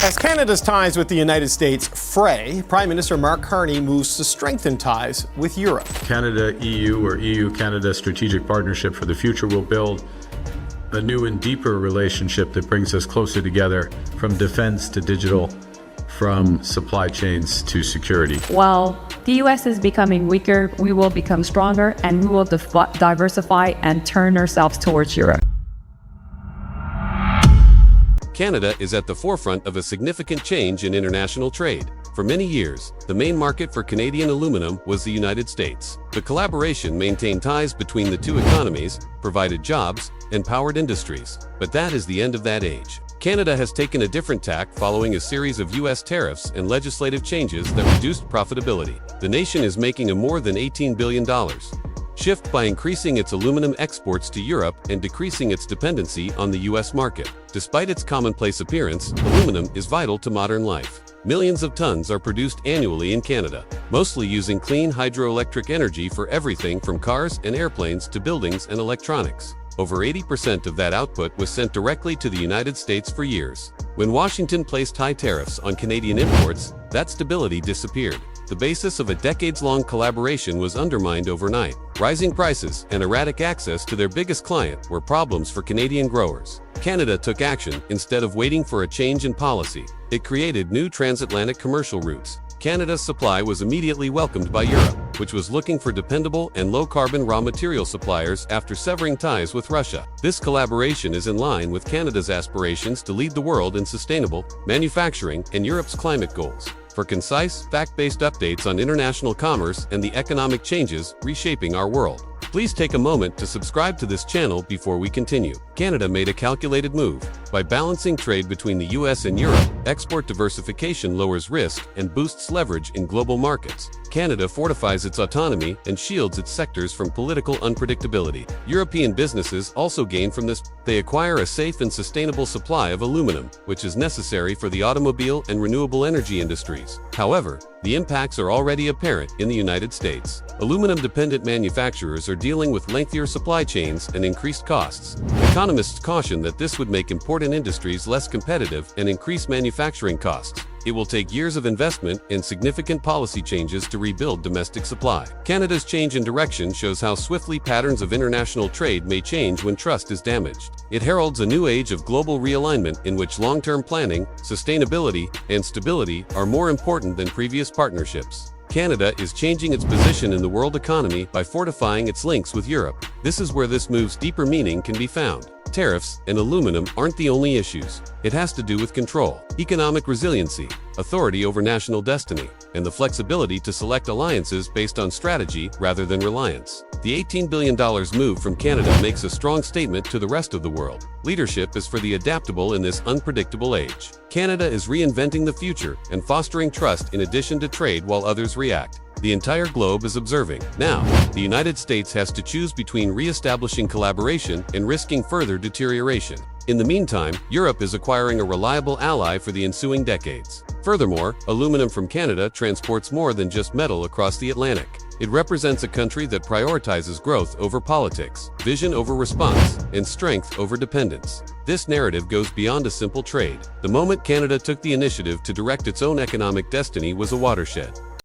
As Canada's ties with the United States fray, Prime Minister Mark Carney moves to strengthen ties with Europe. Canada-EU or EU-Canada strategic partnership for the future will build a new and deeper relationship that brings us closer together, from defense to digital, from supply chains to security. While the U.S. is becoming weaker, we will become stronger, and we will diversify and turn ourselves towards Europe. Canada is at the forefront of a significant change in international trade. For many years, the main market for Canadian aluminum was the United States. The collaboration maintained ties between the two economies, provided jobs, and powered industries. But that is the end of that age. Canada has taken a different tack following a series of U.S. tariffs and legislative changes that reduced profitability. The nation is making a more than $18 billion shift by increasing its aluminum exports to Europe and decreasing its dependency on the U.S. market. Despite its commonplace appearance, aluminum is vital to modern life. Millions of tons are produced annually in Canada, mostly using clean hydroelectric energy for everything from cars and airplanes to buildings and electronics. Over 80% of that output was sent directly to the United States for years. When Washington placed high tariffs on Canadian imports, that stability disappeared. The basis of a decades-long collaboration was undermined overnight. Rising prices and erratic access to their biggest client were problems for Canadian growers. Canada took action instead of waiting for a change in policy. It created new transatlantic commercial routes. Canada's supply was immediately welcomed by Europe, which was looking for dependable and low-carbon raw material suppliers after severing ties with Russia. This collaboration is in line with Canada's aspirations to lead the world in sustainable manufacturing and Europe's climate goals. For concise, fact-based updates on international commerce and the economic changes reshaping our world, please take a moment to subscribe to this channel before we continue. Canada made a calculated move. By balancing trade between the US and Europe, export diversification lowers risk and boosts leverage in global markets. Canada fortifies its autonomy and shields its sectors from political unpredictability. European businesses also gain from this. They acquire a safe and sustainable supply of aluminum, which is necessary for the automobile and renewable energy industries. However, the impacts are already apparent in the United States. Aluminum-dependent manufacturers are dealing with lengthier supply chains and increased costs. Economists caution that this would make important industries less competitive and increase manufacturing costs. It will take years of investment and significant policy changes to rebuild domestic supply. Canada's change in direction shows how swiftly patterns of international trade may change when trust is damaged. It heralds a new age of global realignment in which long-term planning, sustainability, and stability are more important than previous partnerships. Canada is changing its position in the world economy by fortifying its links with Europe. This is where this move's deeper meaning can be found. Tariffs and aluminum aren't the only issues. It has to do with control, economic resiliency, authority over national destiny, and the flexibility to select alliances based on strategy rather than reliance. The $18 billion move from Canada makes a strong statement to the rest of the world. Leadership is for the adaptable in this unpredictable age. Canada is reinventing the future and fostering trust in addition to trade while others react. The entire globe is observing. Now, the United States has to choose between re-establishing collaboration and risking further deterioration. In the meantime, Europe is acquiring a reliable ally for the ensuing decades. Furthermore, aluminum from Canada transports more than just metal across the Atlantic. It represents a country that prioritizes growth over politics, vision over response, and strength over dependence. This narrative goes beyond a simple trade. The moment Canada took the initiative to direct its own economic destiny was a watershed.